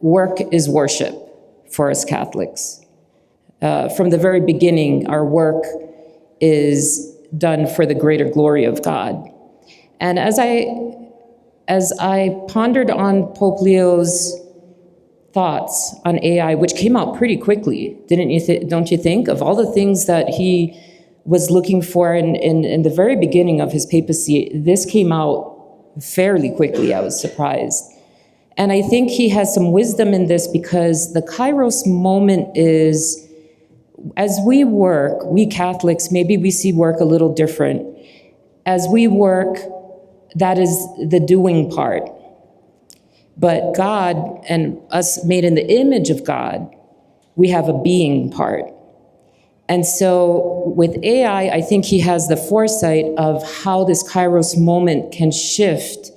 Work is worship for us Catholics. From the very beginning, our work is done for the greater glory of God. And as I pondered on Pope Leo's thoughts on AI, which came out pretty quickly, don't you think? Of all the things that he was looking for in the very beginning of his papacy, this came out fairly quickly. I was surprised. And I think he has some wisdom in this because the Kairos moment is, as we work, we Catholics, maybe we see work a little different. As we work, that is the doing part. But God and us made in the image of God, we have a being part. And so with AI, I think he has the foresight of how this Kairos moment can shift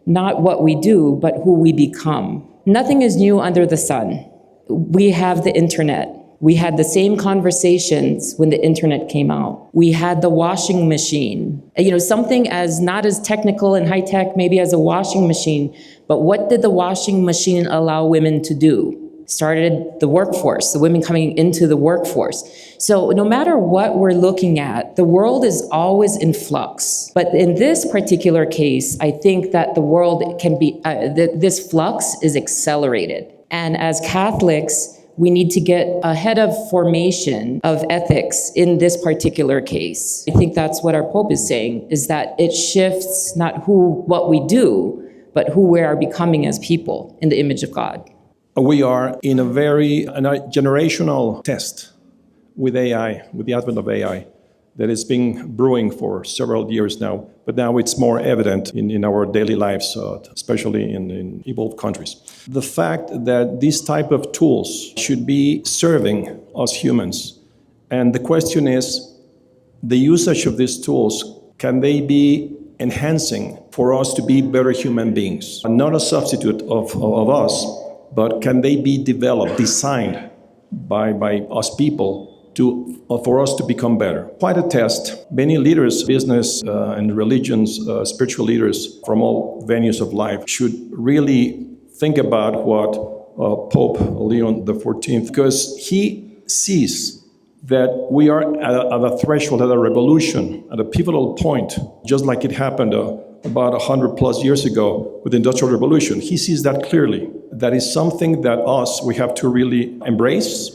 not what we do, but who we become. Nothing is new under the sun. We have the internet. We had the same conversations when the internet came out. We had the washing machine. Something as not as technical and high tech maybe as a washing machine, but what did the washing machine allow women to do? Started the workforce, the women coming into the workforce. So no matter what we're looking at, the world is always in flux. But in this particular case, I think that the world can be, this flux is accelerated. And as Catholics, we need to get ahead of formation of ethics in this particular case. I think that's what our Pope is saying, is that it shifts not what we do, but who we are becoming as people in the image of God. We are in a very generational test with AI, with the advent of AI, that has been brewing for several years now, but now it's more evident in our daily lives, especially in evolved countries. The fact that these type of tools should be serving us humans, and the question is, the usage of these tools, can they be enhancing for us to be better human beings? Not a substitute of us, but can they be developed, designed by us people for us to become better? Quite a test. Many leaders, business and religions, spiritual leaders from all venues of life should really think about what Pope Leon XIV, because he sees that we are at a threshold, at a revolution, at a pivotal point, just like it happened about 100 plus years ago with the Industrial Revolution. He sees that clearly. That is something that we have to really embrace,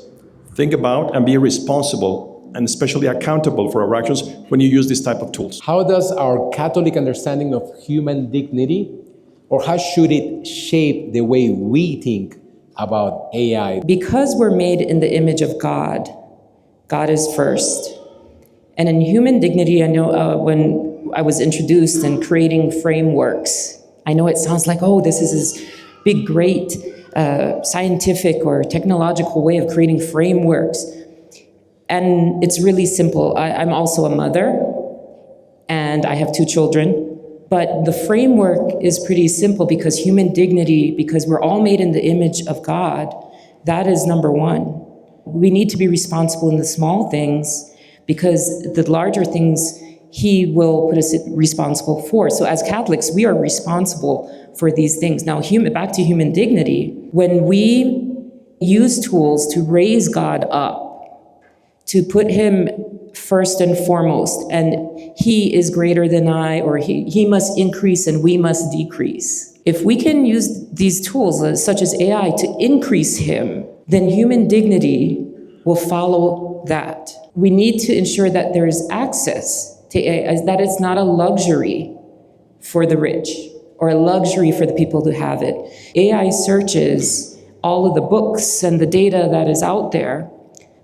think about, and be responsible, and especially accountable for our actions when you use this type of tools. How does our Catholic understanding of human dignity, or how should it shape the way we think about AI? Because we're made in the image of God, God is first. And in human dignity, I know when I was introduced in creating frameworks, I know it sounds like, oh, this is this big, great scientific or technological way of creating frameworks. And it's really simple. I'm also a mother, and I have 2 children. But the framework is pretty simple because human dignity, because we're all made in the image of God, that is number one. We need to be responsible in the small things because the larger things he will put us responsible for. So as Catholics, we are responsible for these things. Now, back to human dignity, when we use tools to raise God up, to put him first and foremost, and he is greater than I, or he must increase and we must decrease. If we can use these tools, such as AI, to increase him, then human dignity will follow that. We need to ensure that there is access to AI, that it's not a luxury for the rich or a luxury for the people who have it. AI searches all of the books and the data that is out there,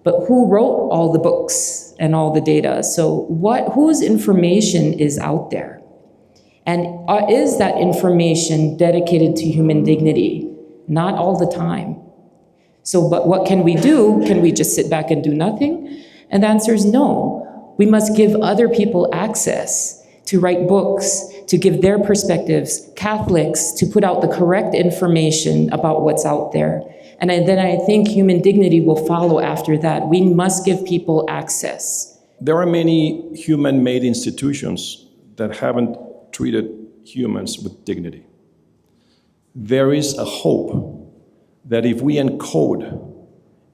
but who wrote all the books and all the data? So whose information is out there? And is that information dedicated to human dignity? Not all the time. So, but what can we do? Can we just sit back and do nothing? And the answer is no. We must give other people access to write books, to give their perspectives, Catholics, to put out the correct information about what's out there. And then I think human dignity will follow after that. We must give people access. There are many human-made institutions that haven't treated humans with dignity. There is a hope that if we encode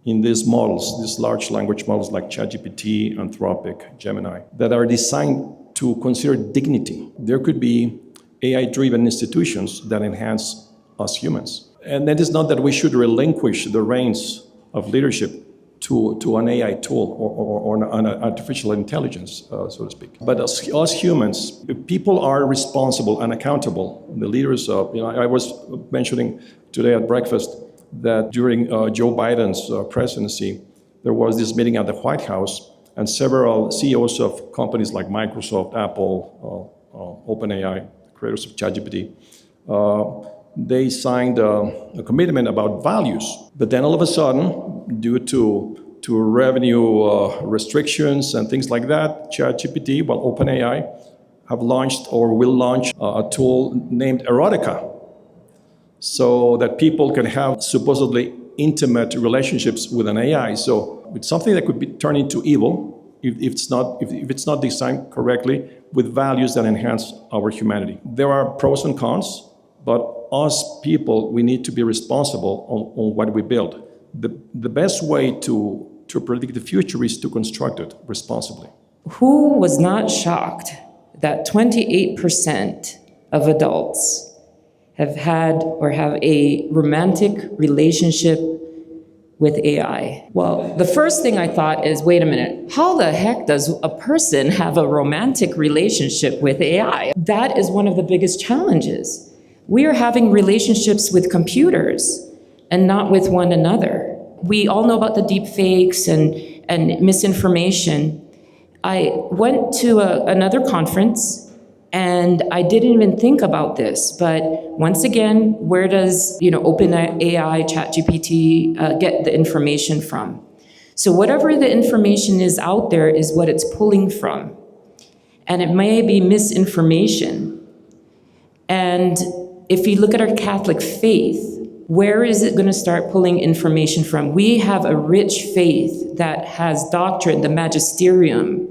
in these models, these large language models like ChatGPT, Anthropic, Gemini, that are designed to consider dignity, there could be AI-driven institutions that enhance us humans. And that is not that we should relinquish the reins of leadership to an AI tool or an artificial intelligence, so to speak. But as us humans, people are responsible and accountable. The leaders of, I was mentioning today at breakfast that during Joe Biden's presidency, there was this meeting at the White House, and several CEOs of companies like Microsoft, Apple, OpenAI, creators of ChatGPT, they signed a commitment about values. But then all of a sudden, due to revenue restrictions and things like that, ChatGPT, OpenAI, have launched or will launch a tool named Erotica, so that people can have supposedly intimate relationships with an AI. So it's something that could be turned into evil if it's not designed correctly with values that enhance our humanity. There are pros and cons, but us people, we need to be responsible on what we build. The best way to predict the future is to construct it responsibly. Who was not shocked that 28% of adults have had or have a romantic relationship with AI? Well, the first thing I thought is, wait a minute, how the heck does a person have a romantic relationship with AI? That is one of the biggest challenges. We are having relationships with computers and not with one another. We all know about the deep fakes and misinformation. I went to another conference and I didn't even think about this, but once again, where does OpenAI, ChatGPT get the information from? So whatever the information is out there is what it's pulling from, and it may be misinformation. And if you look at our Catholic faith, where is it going to start pulling information from? We have a rich faith that has doctrine, the magisterium.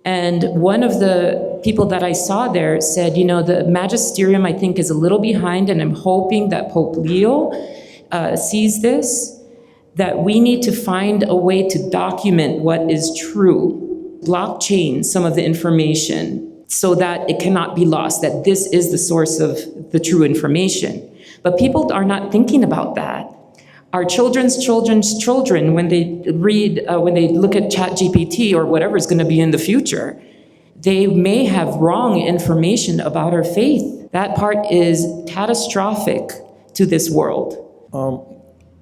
And one of the people that I saw there said, the magisterium, I think, is a little behind, and I'm hoping that Pope Leo sees this, that we need to find a way to document what is true, blockchain some of the information so that it cannot be lost, that this is the source of the true information. But people are not thinking about that. Our children's children, when they look at ChatGPT or whatever is going to be in the future, they may have wrong information about our faith. That part is catastrophic to this world.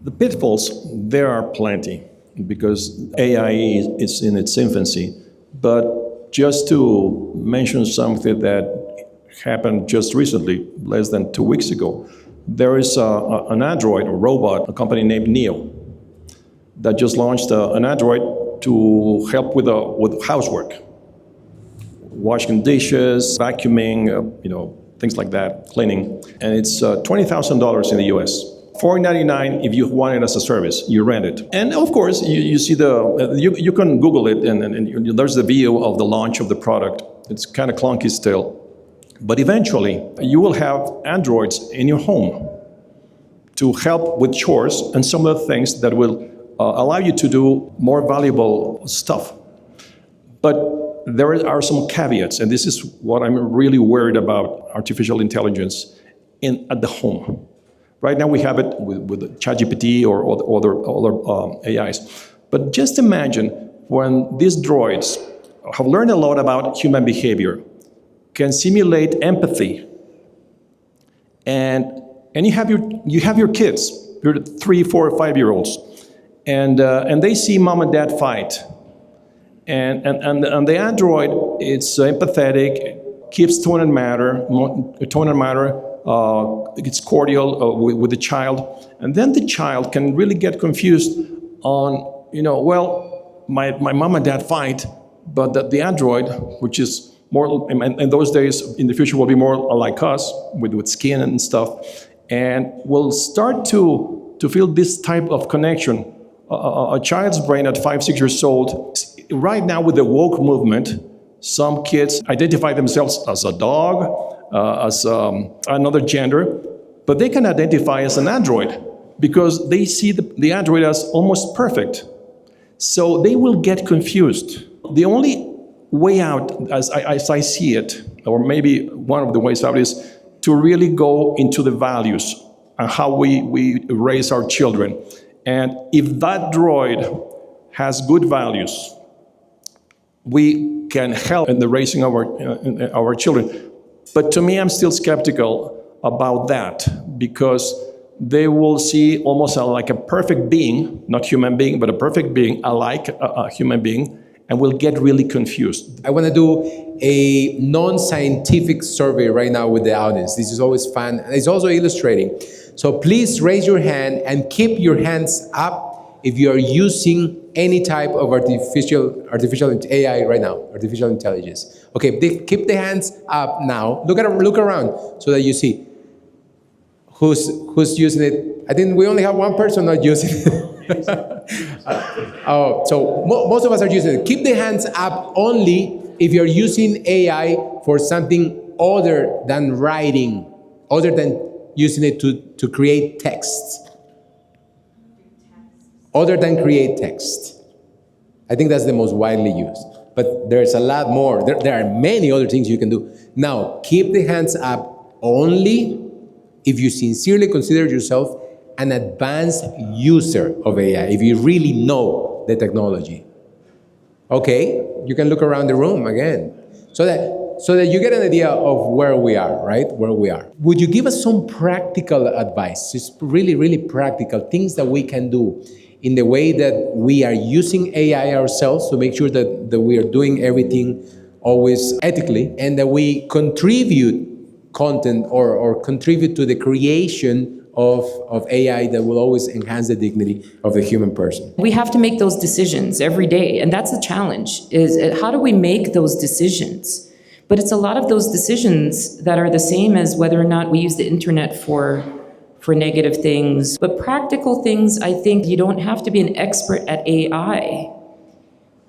The pitfalls, there are plenty, because AI is in its infancy. But just to mention something that happened just recently, less than 2 weeks ago, there is an android, a robot, a company named Neo, that just launched an android to help with housework, washing dishes, vacuuming, things like that, cleaning. And it's $20,000 in the US. $4.99 if you want it as a service, you rent it. And of course, you see you can Google it, and there's the video of the launch of the product. It's kind of clunky still. But eventually, you will have androids in your home to help with chores and some of the things that will allow you to do more valuable stuff. But there are some caveats, and this is what I'm really worried about artificial intelligence at the home. Right now, we have it with ChatGPT or other AIs. But just imagine when these droids have learned a lot about human behavior, can simulate empathy, and you have your kids, your 3, 4, 5-year-olds, and they see mom and dad fight, and the android, it's empathetic, keeps tone and matter, it's cordial with the child, and then the child can really get confused on, my mom and dad fight, but the android, which is more, in those days, in the future, will be more like us, with skin and stuff, and will start to feel this type of connection. A child's brain at 5, 6 years old, right now with the woke movement, some kids identify themselves as a dog, as another gender, but they can identify as an android because they see the Android as almost perfect. So they will get confused. The only way out, as I see it, or maybe one of the ways out, is to really go into the values and how we raise our children. And if that droid has good values, we can help in the raising of our children. But to me, I'm still skeptical about that, because they will see almost like a perfect being, not human being, but a perfect being, alike a human being, and will get really confused. I want to do a non-scientific survey right now with the audience. This is always fun, and it's also illustrating. So please raise your hand and keep your hands up if you are using any type of artificial AI right now, artificial intelligence. Okay, keep the hands up now. Look around so that you see who's using it. I think we only have one person not using it. So most of us are using it. Keep the hands up only if you're using AI for something other than writing, other than using it to create text. Other than create text. I think that's the most widely used. But there's a lot more. There are many other things you can do. Now, keep the hands up only if you sincerely consider yourself an advanced user of AI, if you really know the technology. Okay, you can look around the room again, so that you get an idea of where we are, right? Where we are. Would you give us some practical advice, just really, really practical things that we can do in the way that we are using AI ourselves to make sure that we are doing everything always ethically, and that we contribute content or contribute to the creation of AI that will always enhance the dignity of the human person? We have to make those decisions every day, and that's a challenge, is how do we make those decisions? But it's a lot of those decisions that are the same as whether or not we use the internet for negative things. But practical things, I think you don't have to be an expert at AI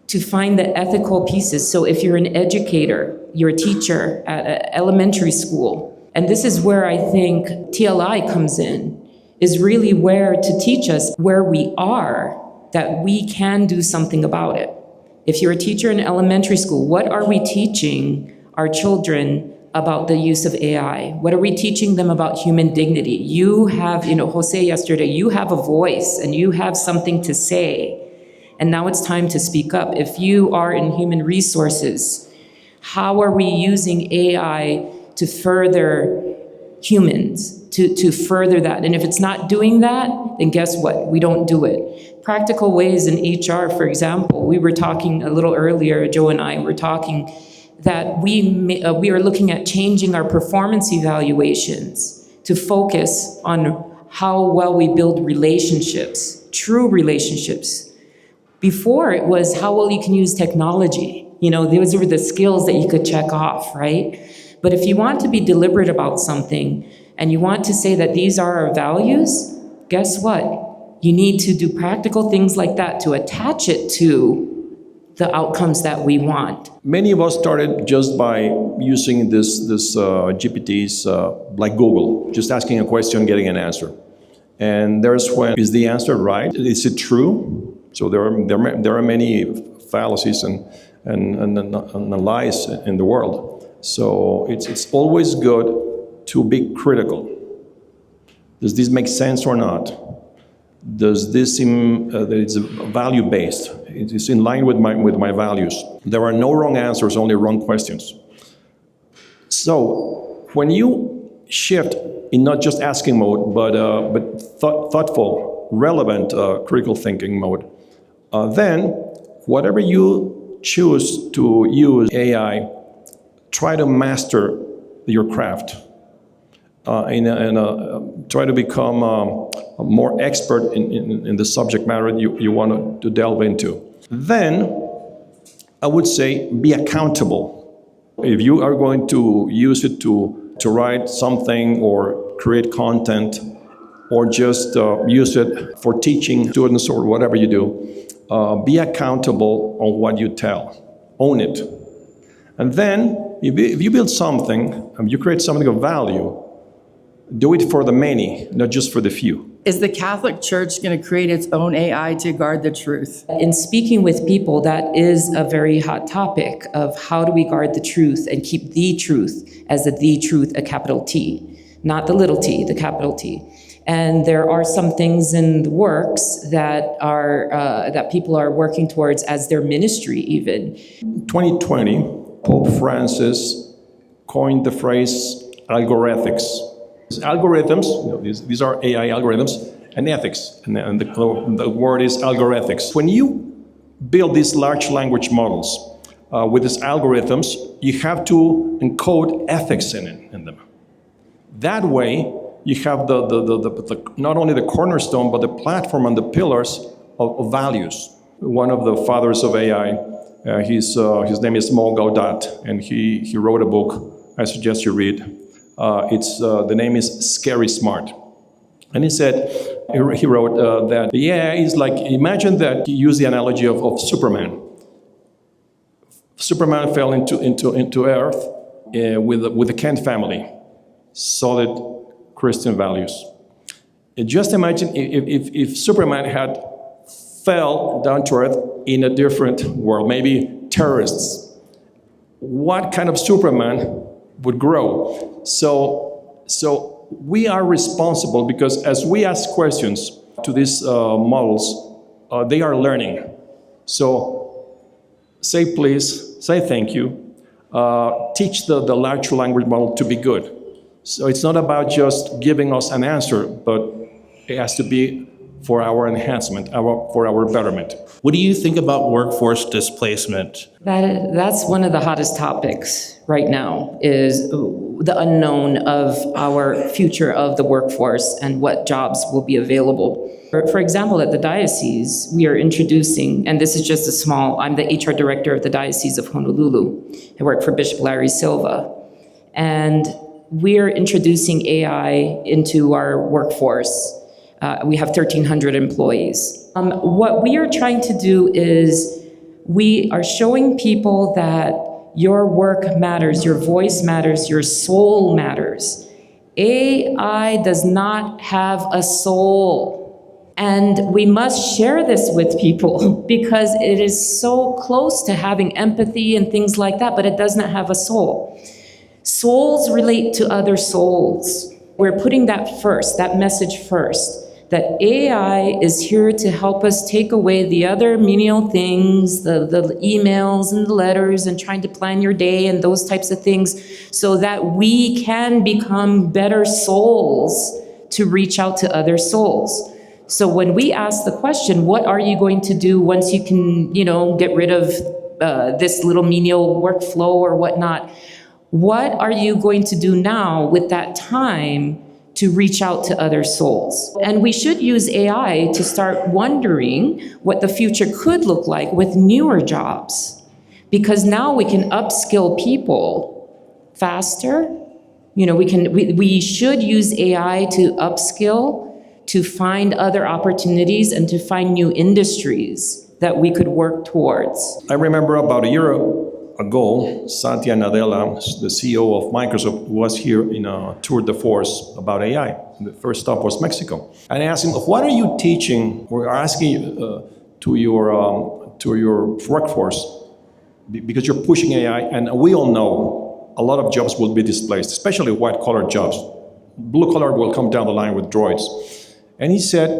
to find the ethical pieces. So if you're an educator, you're a teacher at an elementary school, and this is where I think TLI comes in, is really where to teach us where we are, that we can do something about it. If you're a teacher in elementary school, what are we teaching our children about the use of AI? What are we teaching them about human dignity? You have, Jose yesterday, you have a voice and you have something to say. And now it's time to speak up. If you are in human resources, how are we using AI to further humans, to further that? And if it's not doing that, then guess what? We don't do it. Practical ways in HR, for example, we were talking a little earlier, Joe and I were talking, that we are looking at changing our performance evaluations to focus on how well we build relationships, true relationships. Before it was how well you can use technology. Those were the skills that you could check off, right? But if you want to be deliberate about something and you want to say that these are our values, guess what? You need to do practical things like that to attach it to the outcomes that we want. Many of us started just by using this GPTs like Google, just asking a question, getting an answer. And there's when, is the answer right? Is it true? So there are many fallacies and lies in the world. So it's always good to be critical. Does this make sense or not? Does this seem that it's value-based? It is in line with my values. There are no wrong answers, only wrong questions. So when you shift in not just asking mode, but thoughtful, relevant, critical thinking mode, then whatever you choose to use AI, try to master your craft. Try to become more expert in the subject matter you want to delve into. Then, I would say, be accountable. If you are going to use it to write something or create content, or just use it for teaching students or whatever you do, be accountable on what you tell. Own it. And then, if you build something, you create something of value, do it for the many, not just for the few. Is the Catholic Church going to create its own AI to guard the truth? In speaking with people, that is a very hot topic of how do we guard the truth and keep the truth as the truth, a capital T, not the little t, the capital T. And there are some things in the works that are that people are working towards as their ministry even. 2020, Pope Francis coined the phrase algorithmics. Algorithms, these are AI algorithms, and ethics, and the word is algorithmics. When you build these large language models with these algorithms, you have to encode ethics in them. That way, you have the not only the cornerstone, but the platform and the pillars of values. One of the fathers of AI, his name is Mo Gaudat, and he wrote a book I suggest you read. The name is Scary Smart. And he said, he wrote that the AI is like, imagine that you use the analogy of Superman. Superman fell into Earth with the Kent family, solid Christian values. And just imagine if Superman had fell down to Earth in a different world, maybe terrorists. What kind of Superman would grow? So we are responsible because as we ask questions to these models, they are learning. So say please, say thank you, teach the large language model to be good. So it's not about just giving us an answer, but it has to be for our enhancement, for our betterment. What do you think about workforce displacement? That's one of the hottest topics right now, is the unknown of our future of the workforce and what jobs will be available. For example, at the diocese, we are introducing, and this is just I'm the HR director of the Diocese of Honolulu. I work for Bishop Larry Silva. And we're introducing AI into our workforce. We have 1,300 employees. What we are trying to do is we are showing people that your work matters, your voice matters, your soul matters. AI does not have a soul. And we must share this with people because it is so close to having empathy and things like that, but it does not have a soul. Souls relate to other souls. We're putting that first, that message first, that AI is here to help us take away the other menial things, the emails and the letters and trying to plan your day and those types of things, so that we can become better souls to reach out to other souls. So when we ask the question, what are you going to do once you can, get rid of this little menial workflow or whatnot? What are you going to do now with that time to reach out to other souls? And we should use AI to start wondering what the future could look like with newer jobs. Because now we can upskill people faster. We should use AI to upskill, to find other opportunities and to find new industries that we could work towards. I remember about a year ago, Satya Nadella, the CEO of Microsoft, was here in a tour de force about AI. The first stop was Mexico. And I asked him, what are you teaching or asking to your workforce? Because you're pushing AI, and we all know a lot of jobs will be displaced, especially white-collar jobs. Blue-collar will come down the line with droids. And he said,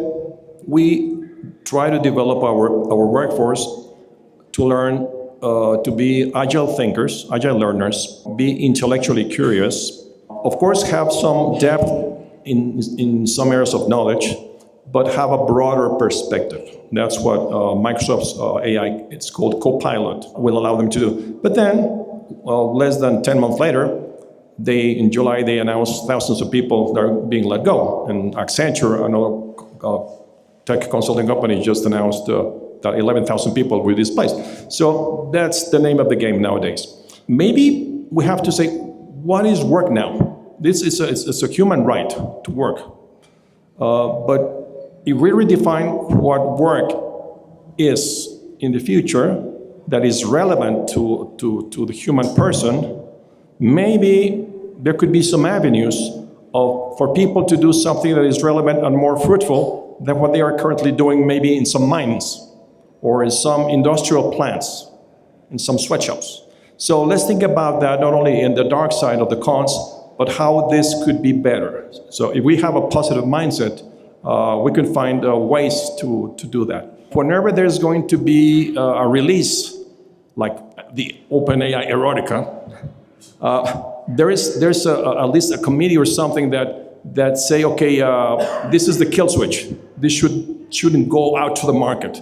we try to develop our workforce to learn to be agile thinkers, agile learners, be intellectually curious, of course have some depth in some areas of knowledge, but have a broader perspective. That's what Microsoft's AI, it's called Copilot, will allow them to do. But then, less than 10 months later, in July, they announced thousands of people that are being let go. And Accenture, another tech consulting company, just announced that 11,000 people will be displaced. So that's the name of the game nowadays. Maybe we have to say, what is work now? It's a human right to work. But if we redefine what work is in the future that is relevant to the human person, maybe there could be some avenues for people to do something that is relevant and more fruitful than what they are currently doing maybe in some mines or in some industrial plants, in some sweatshops. So let's think about that not only in the dark side of the cons, but how this could be better. So if we have a positive mindset, we can find ways to do that. Whenever there's going to be a release, like the OpenAI erotica, there's at least a committee or something that say, okay, this is the kill switch. This shouldn't go out to the market.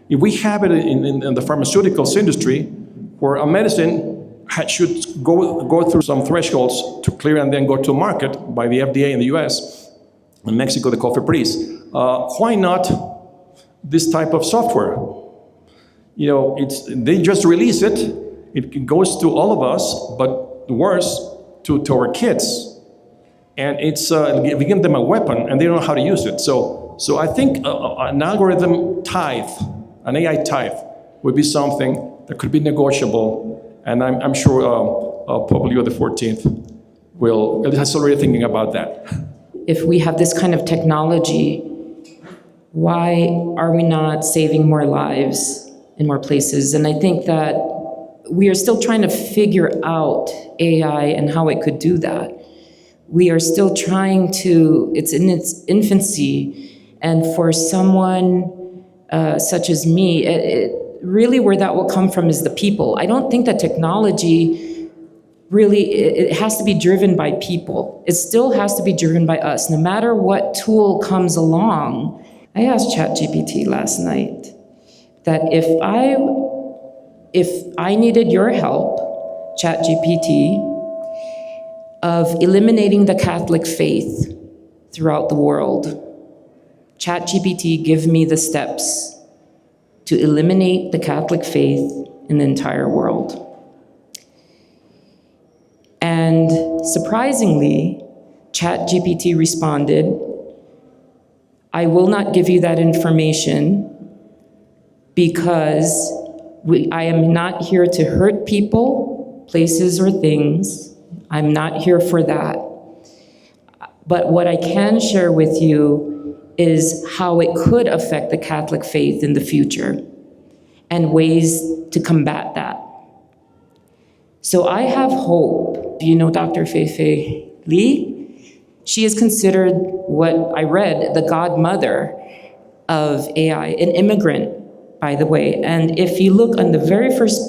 If we have it in the pharmaceuticals industry, where a medicine should go through some thresholds to clear and then go to market by the FDA in the US, in Mexico the COFEPRIS, why not this type of software? You know, they just release it, it goes to all of us, but worse, to our kids. And it's we give them a weapon and they don't know how to use it. So I think an algorithm tithe, an AI tithe, would be something that could be negotiable. And I'm sure Pope Leo XIV has already thinking about that. If we have this kind of technology, why are we not saving more lives in more places? And I think that we are still trying to figure out AI and how it could do that. We are still trying to, it's in its infancy, and for someone such as me, really where that will come from is the people. I don't think that technology really, it has to be driven by people. It still has to be driven by us, no matter what tool comes along. I asked ChatGPT last night that if I needed your help, ChatGPT, of eliminating the Catholic faith throughout the world, ChatGPT, give me the steps to eliminate the Catholic faith in the entire world. And surprisingly, ChatGPT responded, I will not give you that information because I am not here to hurt people, places, or things. I'm not here for that. But what I can share with you is how it could affect the Catholic faith in the future and ways to combat that. So I have hope. You know Dr. Feifei Li? She is considered what I read, the godmother of AI, an immigrant, by the way. And if you look on the very first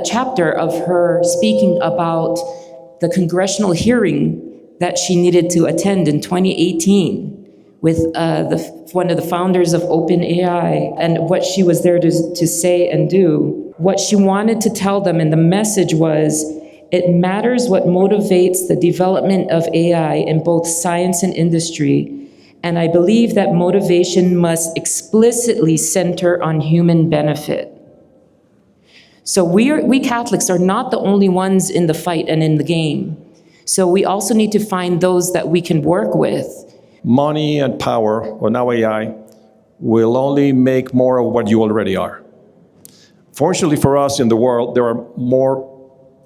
chapter of her speaking about the congressional hearing that she needed to attend in 2018 with one of the founders of OpenAI, and what she was there to say and do, what she wanted to tell them, and the message was, it matters what motivates the development of AI in both science and industry, and I believe that motivation must explicitly center on human benefit. So we Catholics are not the only ones in the fight and in the game. So we also need to find those that we can work with. Money and power, or now AI, will only make more of what you already are. Fortunately for us in the world, there are more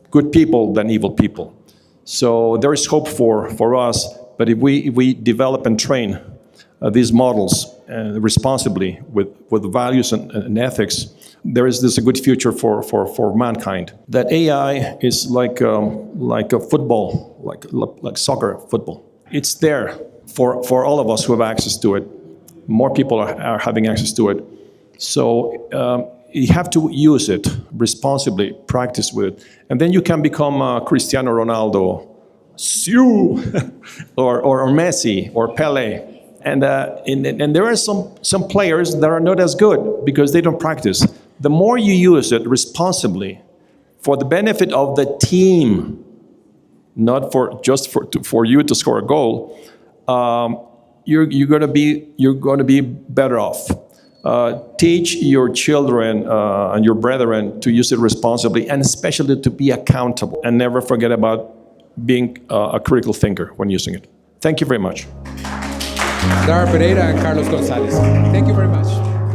good people than evil people. So there is hope for us, but if we develop and train these models responsibly with values and ethics, there's a good future for mankind. That AI is like a football, like soccer football. It's there for all of us who have access to it. More people are having access to it. So you have to use it responsibly, practice with it. And then you can become Cristiano Ronaldo, or Messi, or Pele. And there are some players that are not as good because they don't practice. The more you use it responsibly for the benefit of the team, not for you to score a goal, you're going to be better off. Teach your children and your brethren to use it responsibly, and especially to be accountable, and never forget about being a critical thinker when using it. Thank you very much. Dara Perreira and Carlos Gonzalez. Thank you very much.